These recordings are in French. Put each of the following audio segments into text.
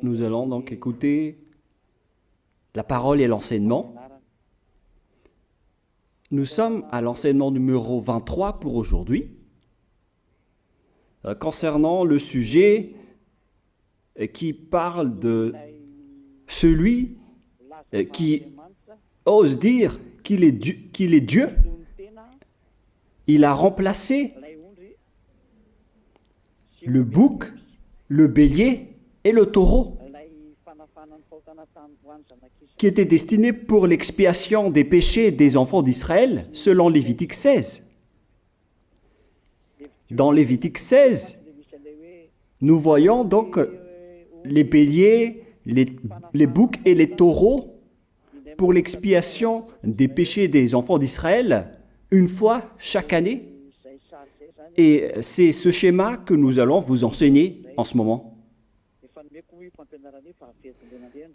Nous allons donc écouter la parole et l'enseignement. Nous sommes à l'enseignement numéro 23 pour aujourd'hui, concernant le sujet qui parle de celui qui ose dire qu'il est Dieu. Il a remplacé le bouc, le bélier et le taureau, qui étaient destinés pour l'expiation des péchés des enfants d'Israël, selon Lévitique 16. Dans Lévitique 16, nous voyons donc les béliers, les boucs et les taureaux pour l'expiation des péchés des enfants d'Israël, une fois chaque année. Et c'est ce schéma que nous allons vous enseigner en ce moment.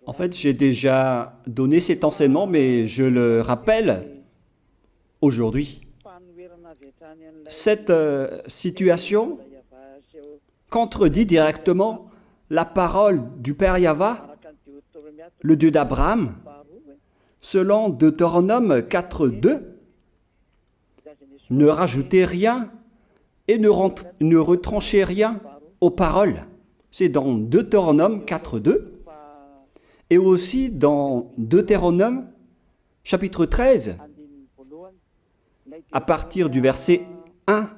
En fait, j'ai déjà donné cet enseignement, mais je le rappelle aujourd'hui. Cette situation contredit directement la parole du Père Yahva, le Dieu d'Abraham, selon Deutéronome 4.2. Ne rajoutez rien et ne retranchez rien aux paroles. C'est dans Deutéronome 4.2 et aussi dans Deutéronome chapitre 13, à partir du verset 1,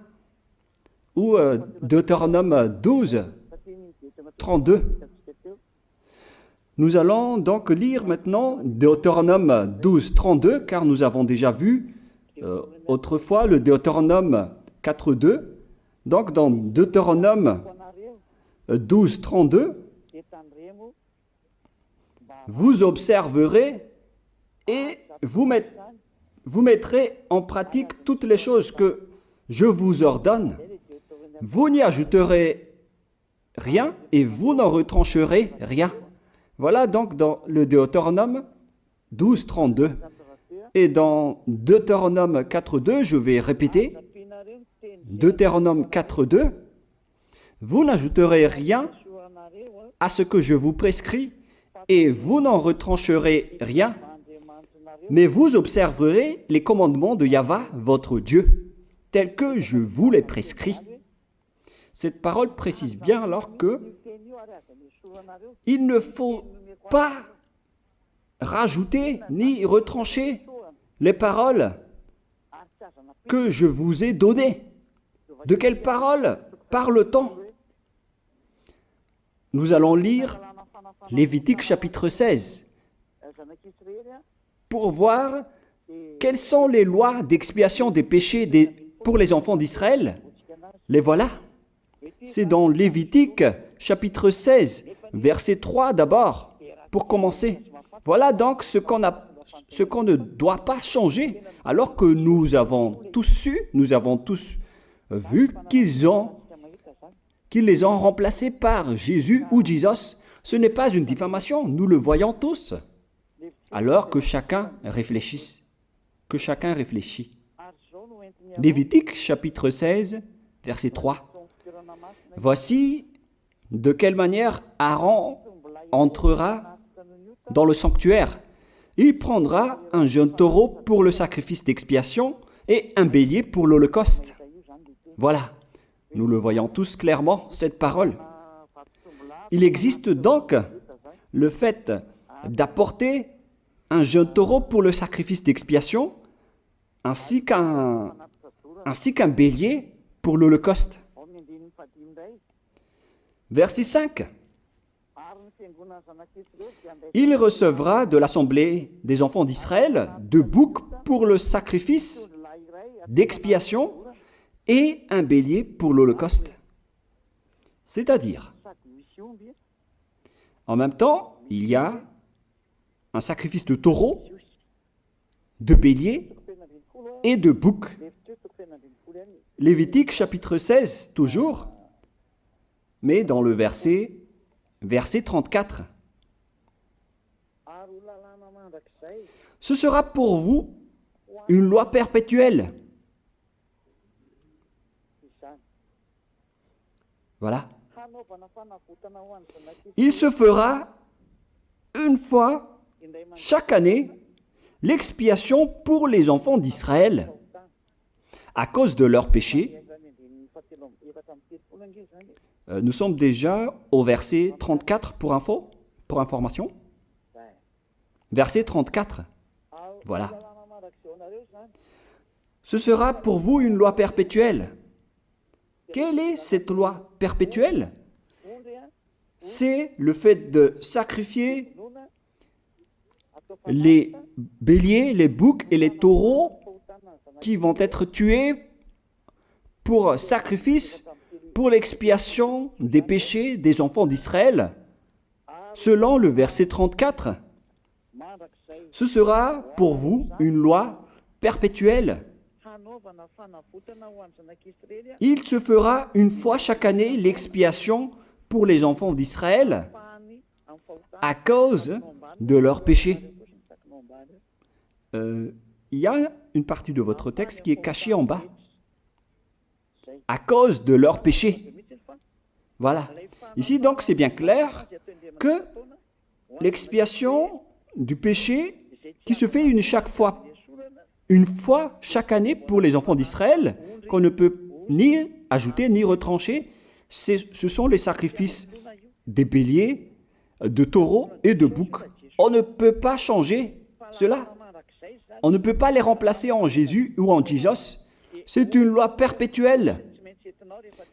ou Deutéronome 12, 32. Nous allons donc lire maintenant Deutéronome 12, 32, car nous avons déjà vu autrefois le Deutéronome 4.2. Donc dans Deutéronome 12, 32, vous observerez et vous mettrez en pratique toutes les choses que je vous ordonne. Vous n'y ajouterez rien et vous n'en retrancherez rien. Voilà donc dans le Deutéronome 12, 32. Et dans Deutéronome 4.2, je vais répéter, Deutéronome 4.2, vous n'ajouterez rien à ce que je vous prescris et vous n'en retrancherez rien, mais vous observerez les commandements de Yahva, votre Dieu, tels que je vous les prescris. Cette parole précise bien alors que il ne faut pas rajouter ni retrancher les paroles que je vous ai données. De quelles paroles parle-t-on? Nous allons lire Lévitique chapitre 16 pour voir quelles sont les lois d'expiation des péchés pour les enfants d'Israël. Les voilà. C'est dans Lévitique chapitre 16, verset 3 d'abord, pour commencer. Voilà donc ce qu'on ne doit pas changer, alors que nous avons tous su, nous avons tous vu qu'ils les ont remplacés par Jésus ou Jesus. Ce n'est pas une diffamation, nous le voyons tous. Alors que chacun réfléchisse. Lévitique chapitre 16, verset 3. Voici de quelle manière Aaron entrera dans le sanctuaire. Il prendra un jeune taureau pour le sacrifice d'expiation et un bélier pour l'holocauste. Voilà, nous le voyons tous clairement, cette parole. Il existe donc le fait d'apporter un jeune taureau pour le sacrifice d'expiation, ainsi qu'un bélier pour l'holocauste. Verset 5. Il recevra de l'assemblée des enfants d'Israël 2 boucs pour le sacrifice d'expiation et un bélier pour l'holocauste. C'est-à-dire, en même temps, il y a un sacrifice de taureau, de bélier et de bouc. Lévitique chapitre 16, toujours, mais dans le verset 34. Ce sera pour vous une loi perpétuelle. Voilà. Il se fera une fois chaque année l'expiation pour les enfants d'Israël à cause de leurs péchés. Nous sommes déjà au verset 34 pour information. Verset 34. Voilà. Ce sera pour vous une loi perpétuelle. Quelle est cette loi perpétuelle? C'est le fait de sacrifier les béliers, les boucs et les taureaux qui vont être tués pour sacrifice, pour l'expiation des péchés des enfants d'Israël. Selon le verset 34, ce sera pour vous une loi perpétuelle. Il se fera une fois chaque année l'expiation pour les enfants d'Israël à cause de leurs péchés. Il y a une partie de votre texte qui est cachée en bas. À cause de leurs péchés. Voilà. Ici, donc, c'est bien clair que l'expiation du péché qui se fait une fois chaque année pour les enfants d'Israël, qu'on ne peut ni ajouter ni retrancher, ce sont les sacrifices des béliers, de taureaux et de boucs. On ne peut pas changer cela. On ne peut pas les remplacer en Jésus ou en Jesus. C'est une loi perpétuelle.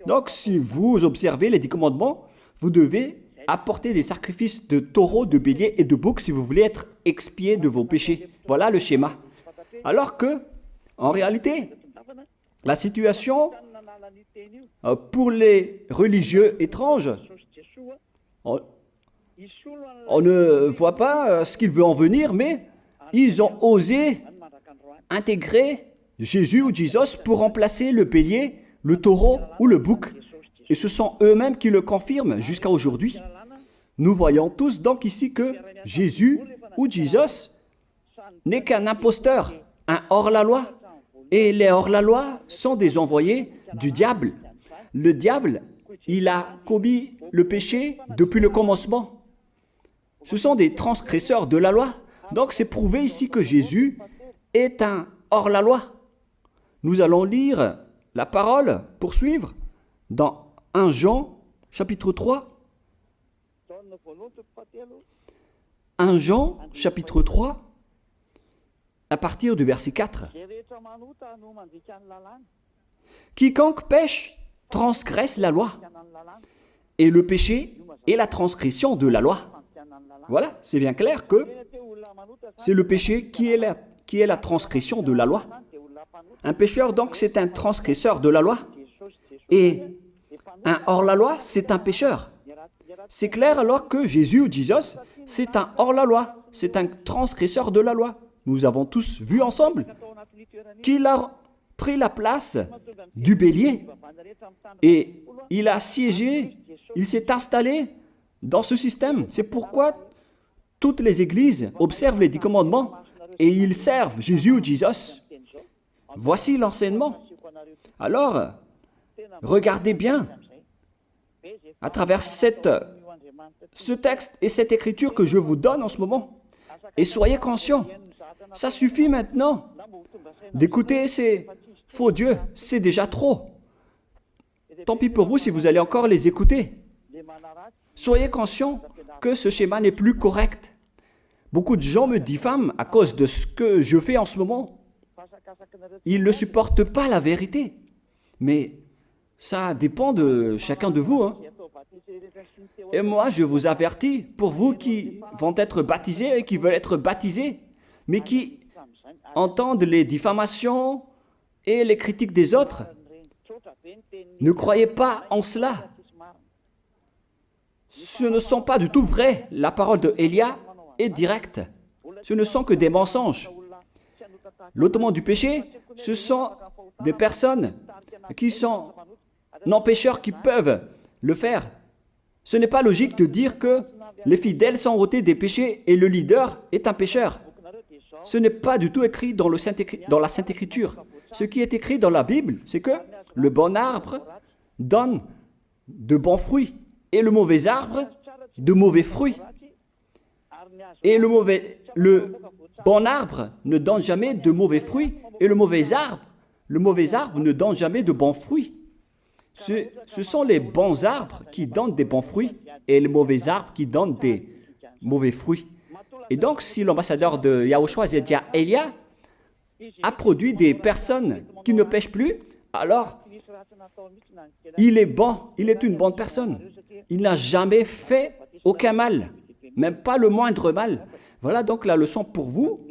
Donc, si vous observez les 10 commandements, vous devez apporter des sacrifices de taureaux, de béliers et de boucs si vous voulez être expié de vos péchés. Voilà le schéma. Alors que, en réalité, la situation pour les religieux étranges, on ne voit pas ce qu'il veut en venir, mais ils ont osé intégrer Jésus ou Jesus pour remplacer le bélier, le taureau ou le bouc. Et ce sont eux-mêmes qui le confirment jusqu'à aujourd'hui. Nous voyons tous donc ici que Jésus ou Jesus n'est qu'un imposteur, un hors-la-loi. Et les hors-la-loi sont des envoyés du diable. Le diable, il a commis le péché depuis le commencement. Ce sont des transgresseurs de la loi. Donc c'est prouvé ici que Jésus est un hors-la-loi. Nous allons lire la parole, poursuivre, dans 1 Jean, chapitre 3. 1 Jean, chapitre 3, à partir du verset 4. Quiconque pêche transgresse la loi, et le péché est la transgression de la loi. Voilà, c'est bien clair que c'est le péché qui est la transgression de la loi. Un pécheur, donc, c'est un transgresseur de la loi. Et un hors-la-loi, c'est un pécheur. C'est clair alors que Jésus ou Jesus, c'est un hors-la-loi, c'est un transgresseur de la loi. Nous avons tous vu ensemble qu'il a pris la place du bélier et il a siégé, il s'est installé dans ce système. C'est pourquoi toutes les églises observent les 10 commandements et ils servent Jésus ou Jesus. Voici l'enseignement. Alors, regardez bien à travers ce texte et cette écriture que je vous donne en ce moment. Et soyez conscients, ça suffit maintenant d'écouter ces faux dieux, c'est déjà trop. Tant pis pour vous si vous allez encore les écouter. Soyez conscients que ce schéma n'est plus correct. Beaucoup de gens me diffament à cause de ce que je fais en ce moment. Ils ne supportent pas la vérité. Mais ça dépend de chacun de vous. Et moi, je vous avertis, pour vous qui vont être baptisés et qui veulent être baptisés, mais qui entendent les diffamations et les critiques des autres, ne croyez pas en cela. Ce ne sont pas du tout vrai. La parole de Élia est directe. Ce ne sont que des mensonges. L'ôtement du péché, ce sont des personnes qui sont non-pécheurs qui peuvent le faire. Ce n'est pas logique de dire que les fidèles sont ôtés des péchés et le leader est un pécheur. Ce n'est pas du tout écrit dans la Sainte Écriture. Ce qui est écrit dans la Bible, c'est que le bon arbre donne de bons fruits et le mauvais arbre de mauvais fruits. Et le bon arbre ne donne jamais de mauvais fruits, et le mauvais arbre ne donne jamais de bons fruits. Ce sont les bons arbres qui donnent des bons fruits, et les mauvais arbres qui donnent des mauvais fruits. Et donc, si l'ambassadeur de Yahushua, Zedia Elia, a produit des personnes qui ne pêchent plus, alors il est bon, il est une bonne personne. Il n'a jamais fait aucun mal, même pas le moindre mal. Voilà donc la leçon pour vous,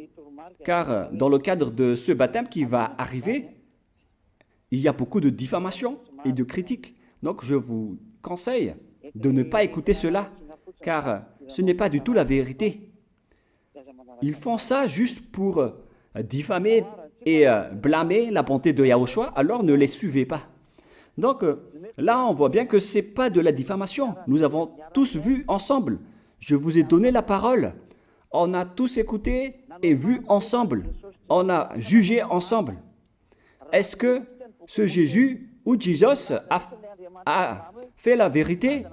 car dans le cadre de ce baptême qui va arriver, il y a beaucoup de diffamation et de critiques. Donc je vous conseille de ne pas écouter cela, car ce n'est pas du tout la vérité. Ils font ça juste pour diffamer et blâmer la bonté de Yahushua, alors ne les suivez pas. Donc là, on voit bien que ce n'est pas de la diffamation. Nous avons tous vu ensemble. Je vous ai donné la parole. On a tous écouté et vu ensemble. On a jugé ensemble. Est-ce que ce Jésus ou Jésus a fait la vérité?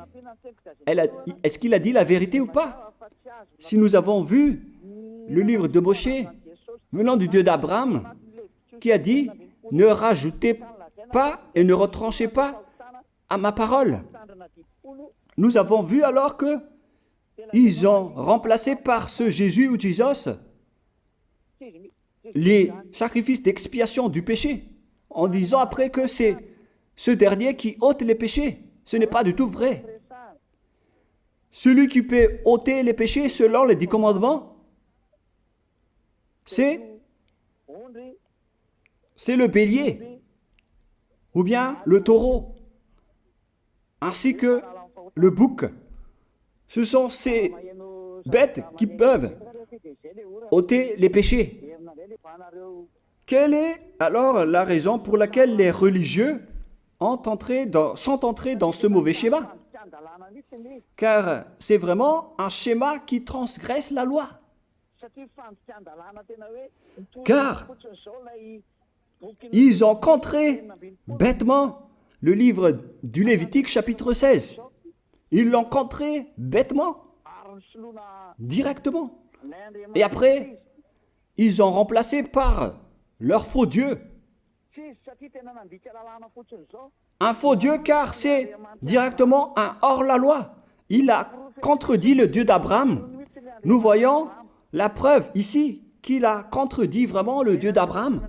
Est-ce qu'il a dit la vérité ou pas? Si nous avons vu le livre de Moshe, venant du Dieu d'Abraham, qui a dit « Ne rajoutez pas et ne retranchez pas à ma parole ». Nous avons vu alors que ils ont remplacé par ce Jésus ou Jésus les sacrifices d'expiation du péché, en disant après que c'est ce dernier qui ôte les péchés. Ce n'est pas du tout vrai. Celui qui peut ôter les péchés selon les 10 commandements, c'est le bélier, ou bien le taureau, ainsi que le bouc. Ce sont ces bêtes qui peuvent ôter les péchés. Quelle est alors la raison pour laquelle les religieux sont entrés dans ce mauvais schéma? Car c'est vraiment un schéma qui transgresse la loi. Car ils ont contré bêtement le livre du Lévitique chapitre 16. Ils l'ont contré bêtement, directement. Et après, ils ont remplacé par leur faux Dieu. Un faux Dieu car c'est directement un hors-la-loi. Il a contredit le Dieu d'Abraham. Nous voyons la preuve ici qu'il a contredit vraiment le Dieu d'Abraham,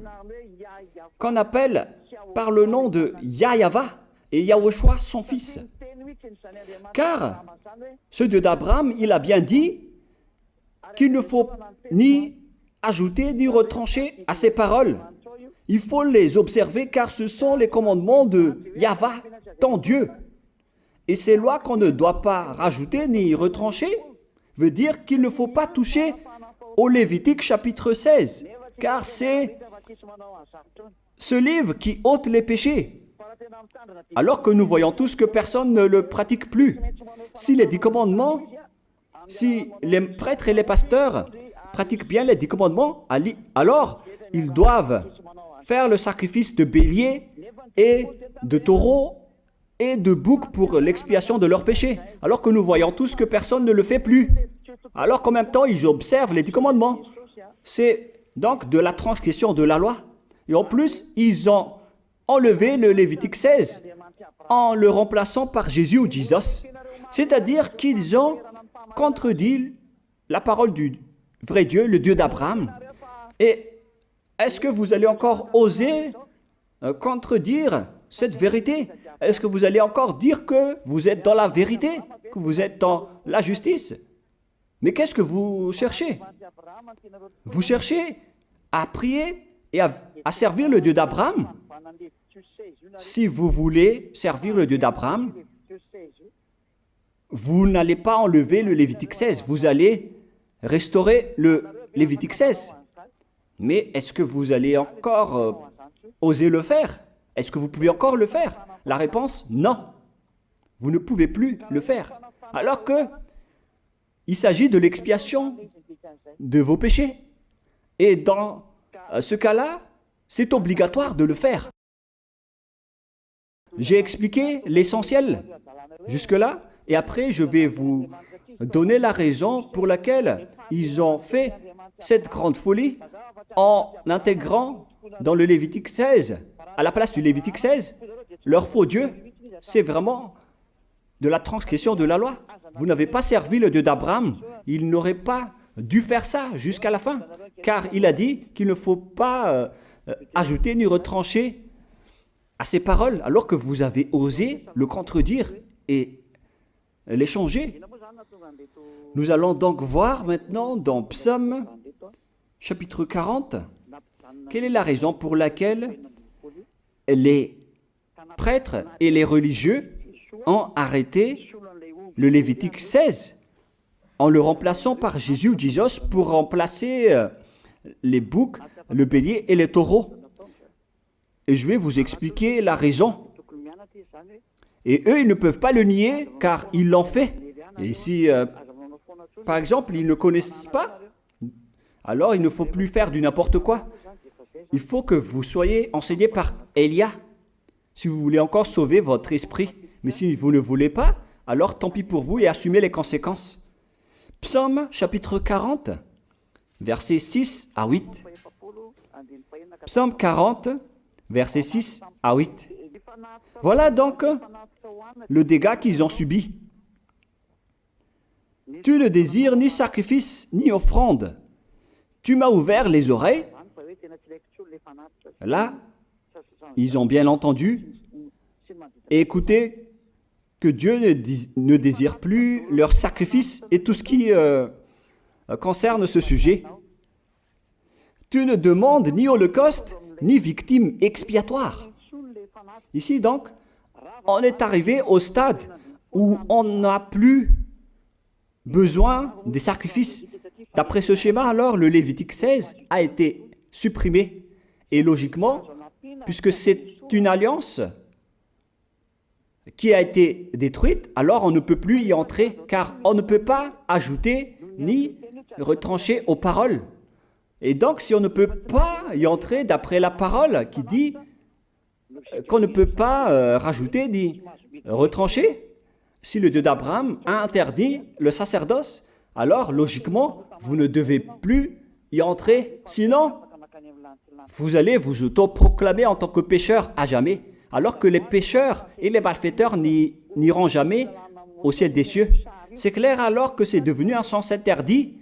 qu'on appelle par le nom de Yahava et Yahushua son fils. Car ce Dieu d'Abraham, il a bien dit qu'il ne faut ni ajouter ni retrancher à ses paroles. Il faut les observer car ce sont les commandements de Yahva, ton Dieu. Et ces lois qu'on ne doit pas rajouter ni retrancher veut dire qu'il ne faut pas toucher au Lévitique chapitre 16, car c'est ce livre qui ôte les péchés. Alors que nous voyons tous que personne ne le pratique plus. Si les 10 commandements, si les prêtres et les pasteurs pratiquent bien les 10 commandements, alors ils doivent faire le sacrifice de bélier et de taureau et de bouc pour l'expiation de leurs péchés. Alors que nous voyons tous que personne ne le fait plus. Alors qu'en même temps, ils observent les 10 commandements. C'est donc de la transgression de la loi. Et en plus, ils ont enlevé le Lévitique 16 en le remplaçant par Jésus ou Jesus. C'est-à-dire qu'ils ont contredit la parole du vrai Dieu, le Dieu d'Abraham. Et est-ce que vous allez encore oser contredire cette vérité? Est-ce que vous allez encore dire que vous êtes dans la vérité, que vous êtes dans la justice? Mais qu'est-ce que vous cherchez? Vous cherchez à prier et à servir le Dieu d'Abraham. Si vous voulez servir le Dieu d'Abraham, vous n'allez pas enlever le Lévitique 16, vous allez restaurer le Lévitique 16. Mais est-ce que vous allez encore oser le faire? Est-ce que vous pouvez encore le faire? La réponse, non. Vous ne pouvez plus le faire. Alors que il s'agit de l'expiation de vos péchés. Et dans ce cas-là, c'est obligatoire de le faire. J'ai expliqué l'essentiel jusque-là. Et après, je vais vous donner la raison pour laquelle ils ont fait cette grande folie en intégrant dans le Lévitique 16, à la place du Lévitique 16, leur faux Dieu. C'est vraiment de la transgression de la loi. Vous n'avez pas servi le Dieu d'Abraham. Il n'aurait pas dû faire ça jusqu'à la fin, car il a dit qu'il ne faut pas ajouter ni retrancher à ses paroles, alors que vous avez osé le contredire et les changer. Nous allons donc voir maintenant dans Psaume chapitre 40, quelle est la raison pour laquelle les prêtres et les religieux ont arrêté le Lévitique 16 en le remplaçant par Jésus ou Jesus pour remplacer les boucs, le bélier et les taureaux. Et je vais vous expliquer la raison. Et eux, ils ne peuvent pas le nier car ils l'ont fait. Et si, par exemple, ils ne connaissent pas, alors il ne faut plus faire du n'importe quoi. Il faut que vous soyez enseigné par Élia, si vous voulez encore sauver votre esprit. Mais si vous ne voulez pas, alors tant pis pour vous et assumez les conséquences. Psaume chapitre 40, versets 6 à 8. Psaume 40, versets 6 à 8. Voilà donc le dégât qu'ils ont subi. Tu ne désires ni sacrifice ni offrande. Tu m'as ouvert les oreilles. Là, ils ont bien entendu et écouté que Dieu ne désire plus leur sacrifice et tout ce qui concerne ce sujet. Tu ne demandes ni holocauste, ni victime expiatoire. Ici donc, on est arrivé au stade où on n'a plus besoin des sacrifices. D'après ce schéma, alors, le Lévitique 16 a été supprimé. Et logiquement, puisque c'est une alliance qui a été détruite, alors on ne peut plus y entrer, car on ne peut pas ajouter ni retrancher aux paroles. Et donc, si on ne peut pas y entrer d'après la parole qui dit qu'on ne peut pas rajouter ni retrancher, si le Dieu d'Abraham a interdit le sacerdoce, alors logiquement, vous ne devez plus y entrer. Sinon, vous allez vous autoproclamer en tant que pécheur à jamais, alors que les pécheurs et les malfaiteurs n'iront jamais au ciel des cieux. C'est clair alors que c'est devenu un sens interdit,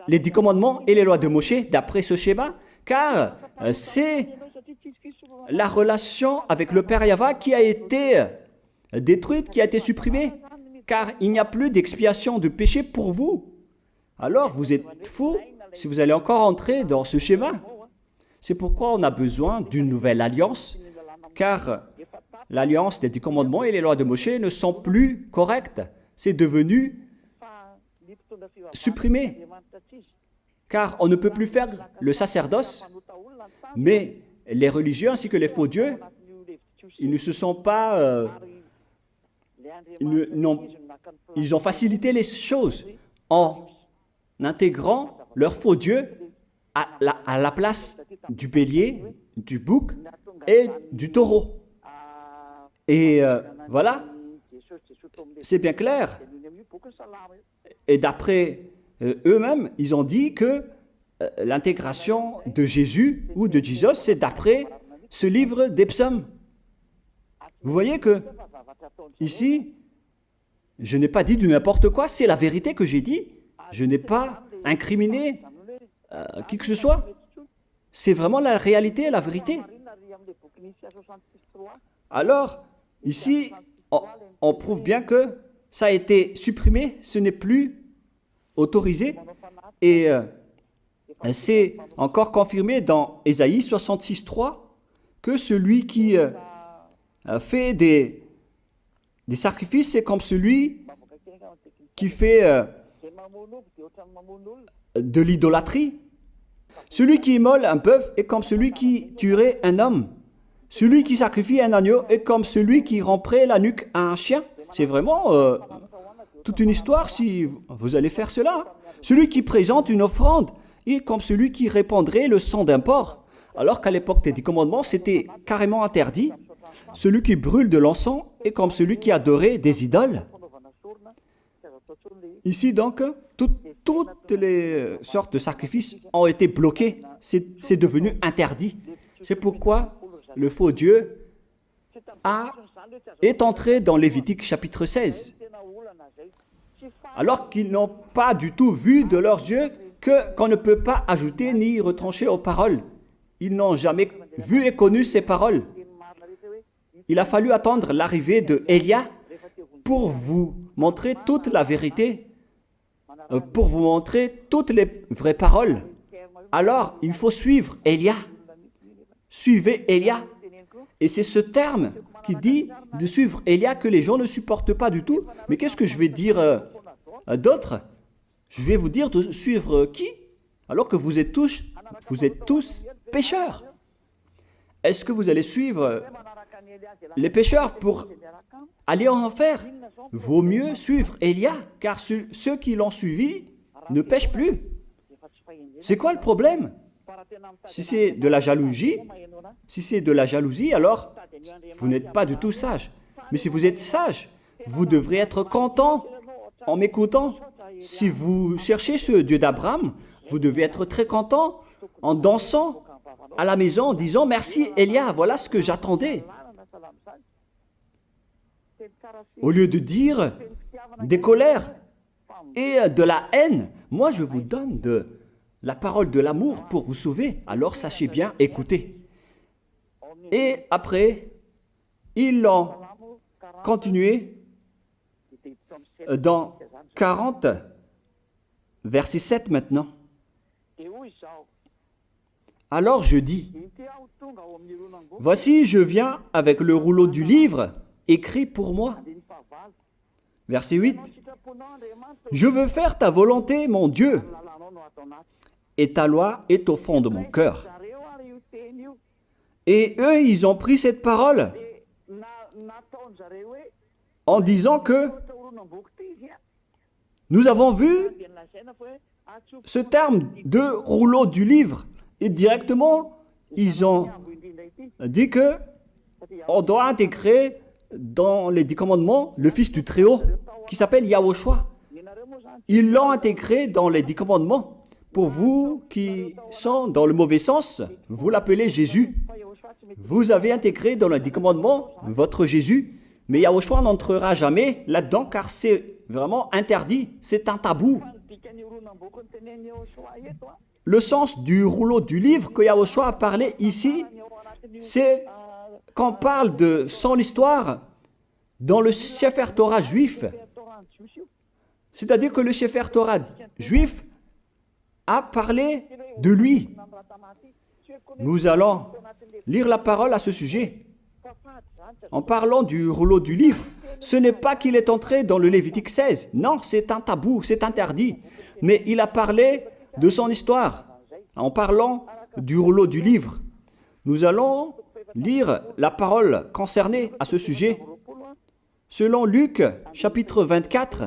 les 10 commandements et les lois de Moïse, d'après ce schéma, car c'est la relation avec le Père Yahva qui a été détruite, qui a été supprimée, car il n'y a plus d'expiation de péché pour vous. Alors vous êtes fous si vous allez encore entrer dans ce schéma. C'est pourquoi on a besoin d'une nouvelle alliance, car l'alliance des 10 commandements et les lois de Moïse ne sont plus correctes. C'est devenu supprimé, car on ne peut plus faire le sacerdoce, mais les religieux ainsi que les faux dieux, ils ne se sont pas... ils ont facilité les choses en intégrant leur faux dieu à la place du bélier, du bouc et du taureau. Et voilà, c'est bien clair. Et d'après eux-mêmes, ils ont dit que l'intégration de Jésus ou de Jesus, c'est d'après ce livre des psaumes. Vous voyez que ici, je n'ai pas dit du n'importe quoi, c'est la vérité que j'ai dit. Je n'ai pas incriminé qui que ce soit. C'est vraiment la réalité et la vérité. Alors, ici, on prouve bien que ça a été supprimé, ce n'est plus autorisé. Et c'est encore confirmé dans Ésaïe 66.3 que celui qui fait des sacrifices, c'est comme celui qui fait de l'idolâtrie. Celui qui immole un bœuf est comme celui qui tuerait un homme. Celui qui sacrifie un agneau est comme celui qui romperait la nuque à un chien. C'est vraiment toute une histoire si vous allez faire cela. Celui qui présente une offrande est comme celui qui répandrait le sang d'un porc. alors qu'à l'époque des 10 commandements, c'était carrément interdit. Celui qui brûle de l'encens est comme celui qui adorait des idoles. Ici donc, toutes les sortes de sacrifices ont été bloqués. C'est devenu interdit. C'est pourquoi le faux Dieu est entré dans Lévitique chapitre 16. Alors qu'ils n'ont pas du tout vu de leurs yeux qu'on ne peut pas ajouter ni retrancher aux paroles. Ils n'ont jamais vu et connu ces paroles. Il a fallu attendre l'arrivée de Élia pour vous montrer toute la vérité, pour vous montrer toutes les vraies paroles. Alors, il faut suivre Élia. Suivez Élia. Et c'est ce terme qui dit de suivre Élia que les gens ne supportent pas du tout. Mais qu'est-ce que je vais dire d'autre? Je vais vous dire de suivre qui? Alors que vous êtes tous pécheurs. Est-ce que vous allez suivre les pécheurs pour aller en enfer? Vaut mieux suivre Élia, car ceux qui l'ont suivi ne pêchent plus. C'est quoi le problème? Si c'est de la jalousie, alors vous n'êtes pas du tout sage. Mais si vous êtes sage, vous devrez être content en m'écoutant. Si vous cherchez ce Dieu d'Abraham, vous devez être très content en dansant à la maison en disant « Merci Élia, voilà ce que j'attendais ». Au lieu de dire des colères et de la haine, moi je vous donne de la parole de l'amour pour vous sauver. Alors sachez bien écouter. Et après, ils ont continué dans 40, verset 7 maintenant. Alors je dis, voici je viens avec le rouleau du livre écrit pour moi. Verset 8, je veux faire ta volonté, mon Dieu, et ta loi est au fond de mon cœur. Et eux, ils ont pris cette parole en disant que nous avons vu ce terme de rouleau du livre et directement, ils ont dit que on doit intégrer dans les 10 commandements le Fils du Très-Haut qui s'appelle Yahushua. Ils l'ont intégré dans les 10 commandements. Pour vous qui sont dans le mauvais sens, vous l'appelez Jésus. Vous avez intégré dans les 10 commandements votre Jésus, mais Yahushua n'entrera jamais là-dedans car c'est vraiment interdit, c'est un tabou. Le sens du rouleau du livre que Yahushua a parlé ici, c'est qu'on parle de son histoire dans le Sefer Torah juif. C'est-à-dire que le Sefer Torah juif a parlé de lui. Nous allons lire la parole à ce sujet. En parlant du rouleau du livre, ce n'est pas qu'il est entré dans le Lévitique 16. Non, c'est un tabou, c'est interdit. Mais il a parlé de son histoire. En parlant du rouleau du livre, nous allons lire la parole concernée à ce sujet. Selon Luc, chapitre 24,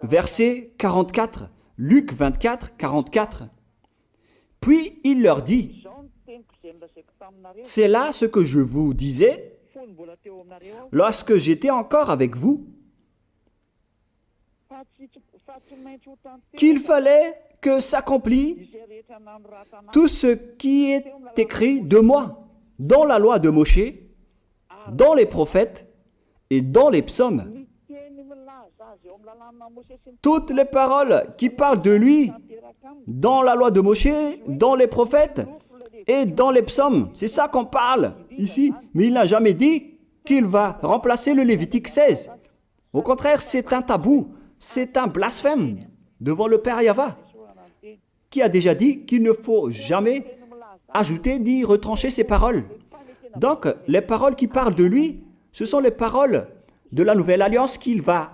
verset 44. Luc 24, 44. Puis il leur dit, « C'est là ce que je vous disais lorsque j'étais encore avec vous, qu'il fallait que s'accomplisse tout ce qui est écrit de moi dans la loi de Moïse, dans les prophètes et dans les psaumes. » Toutes les paroles qui parlent de lui dans la loi de Moïse, dans les prophètes et dans les psaumes. C'est ça qu'on parle ici. Mais il n'a jamais dit qu'il va remplacer le Lévitique 16. Au contraire, c'est un tabou, c'est un blasphème devant le Père Yahva, qui a déjà dit qu'il ne faut jamais ajouter ni retrancher ses paroles. Donc, les paroles qui parlent de lui, ce sont les paroles de la nouvelle alliance qu'il va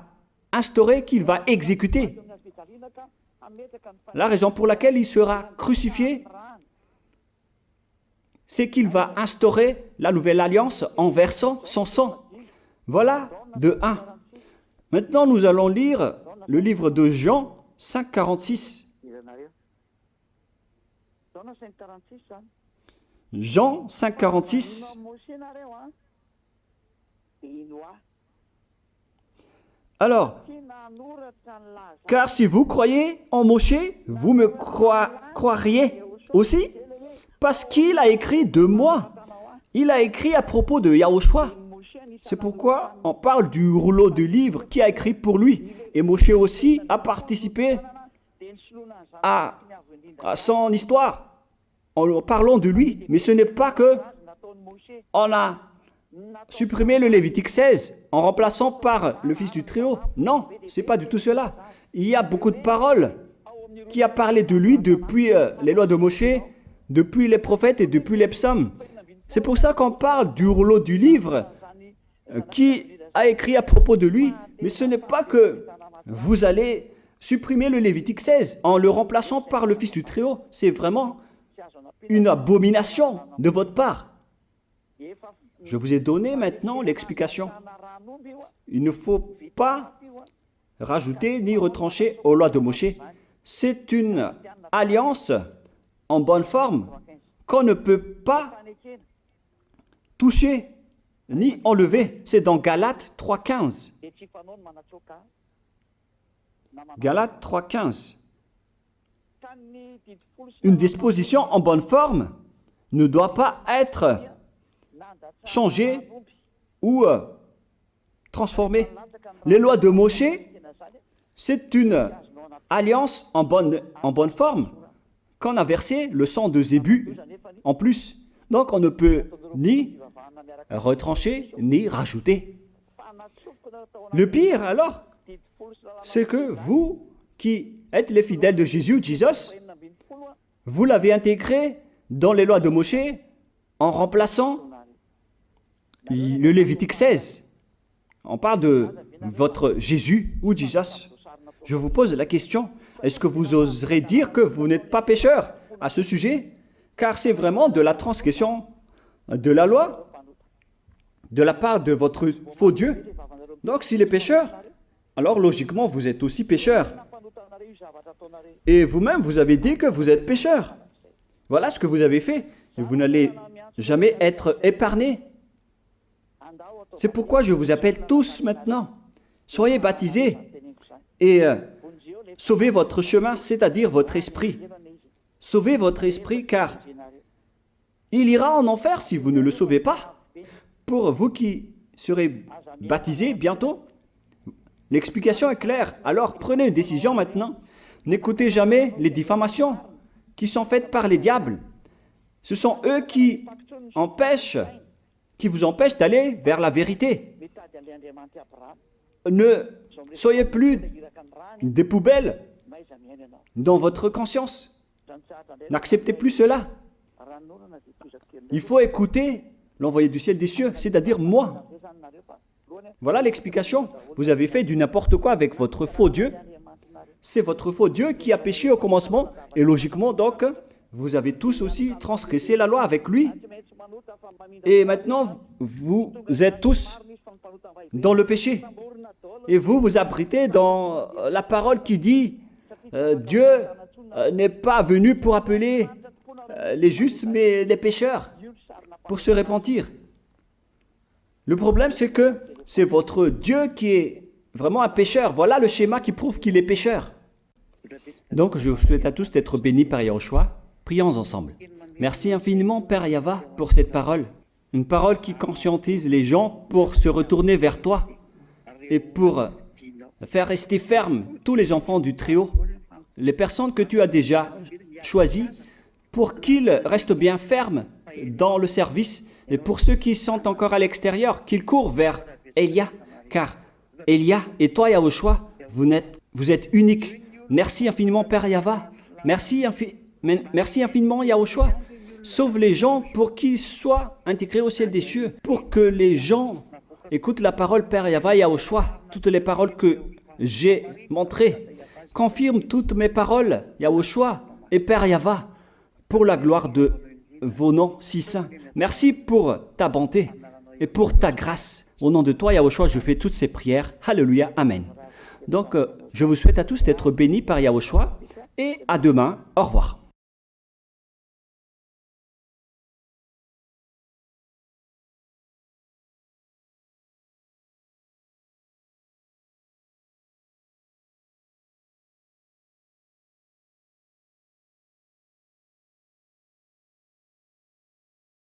instaurer, qu'il va exécuter. La raison pour laquelle il sera crucifié, c'est qu'il va instaurer la nouvelle alliance en versant son sang. Voilà de 1. Maintenant, nous allons lire le livre de Jean 5, 46. Jean 5, 46. Alors, car si vous croyez en Moshe, vous me croiriez aussi, parce qu'il a écrit de moi. Il a écrit à propos de Yahushua. C'est pourquoi on parle du rouleau de livre qui a écrit pour lui. Et Moshe aussi a participé à son histoire en parlant de lui. Mais ce n'est pas que on a supprimé le Lévitique 16 en remplaçant par le Fils du Très-Haut. Non, ce n'est pas du tout cela. Il y a beaucoup de paroles qui a parlé de lui depuis les lois de Moshe, depuis les prophètes et depuis les psaumes. C'est pour ça qu'on parle du rouleau du livre qui a écrit à propos de lui. Mais ce n'est pas que vous allez supprimer le Lévitique 16 en le remplaçant par le Fils du Très-Haut. C'est vraiment une abomination de votre part. Je vous ai donné maintenant l'explication. Il ne faut pas rajouter ni retrancher aux lois de Moshe. C'est une alliance en bonne forme qu'on ne peut pas toucher ni enlever. C'est dans Galates 3,15. Galates 3,15. Une disposition en bonne forme ne doit pas être changée ou transformée. Les lois de Moshe, c'est une alliance en bonne forme qu'on a versé le sang de Zébu en plus. Donc on ne peut ni retrancher ni rajouter. Le pire alors, c'est que vous qui êtes les fidèles de Jésus, vous l'avez intégré dans les lois de Moshe en remplaçant le Lévitique 16. On parle de votre Jésus ou Jesus. Je vous pose la question, est-ce que vous oserez dire que vous n'êtes pas pécheur à ce sujet? Car c'est vraiment de la transgression de la loi de la part de votre faux Dieu. Donc s'il est pécheur, alors logiquement vous êtes aussi pécheur. Et vous-même, vous avez dit que vous êtes pécheur. Voilà ce que vous avez fait. Et vous n'allez jamais être épargné. C'est pourquoi je vous appelle tous maintenant. Soyez baptisés et sauvez votre chemin, c'est-à-dire votre esprit. Sauvez votre esprit car il ira en enfer si vous ne le sauvez pas. Pour vous qui serez baptisés bientôt, l'explication est claire. Alors prenez une décision maintenant. N'écoutez jamais les diffamations qui sont faites par les diables. Ce sont eux qui vous empêchent d'aller vers la vérité. Ne soyez plus des poubelles dans votre conscience. N'acceptez plus cela. Il faut écouter l'envoyé du ciel des cieux, c'est-à-dire moi. Voilà l'explication. Vous avez fait du n'importe quoi avec votre faux Dieu. C'est votre faux Dieu qui a péché au commencement. Et logiquement, donc, vous avez tous aussi transgressé la loi avec lui. Et maintenant, vous êtes tous dans le péché. Et vous vous abritez dans la parole qui dit Dieu n'est pas venu pour appeler les justes, mais les pécheurs, pour se repentir. Le problème, c'est que c'est votre Dieu qui est vraiment un pécheur. Voilà le schéma qui prouve qu'il est pécheur. Donc, je vous souhaite à tous d'être bénis par Yahushua. Prions ensemble. Merci infiniment, Père Yahva, pour cette parole. Une parole qui conscientise les gens pour se retourner vers toi et pour faire rester fermes tous les enfants du Très-Haut, les personnes que tu as déjà choisies, pour qu'ils restent bien fermes dans le service, et pour ceux qui sont encore à l'extérieur, qu'ils courent vers Elia, car Elia et toi, Yahushua, vous êtes uniques. Merci infiniment, Père Yahva. Merci infiniment, Yahushua. Sauve les gens pour qu'ils soient intégrés au ciel des cieux, pour que les gens écoutent la parole, Père Yahva, Yahushua, toutes les paroles que j'ai montrées. Confirme toutes mes paroles, Yahushua et Père Yahva, pour la gloire de vos noms si saints. Merci pour ta bonté et pour ta grâce. Au nom de toi, Yahushua, je fais toutes ces prières. Alléluia, Amen. Donc, je vous souhaite à tous d'être bénis par Yahushua et à demain. Au revoir.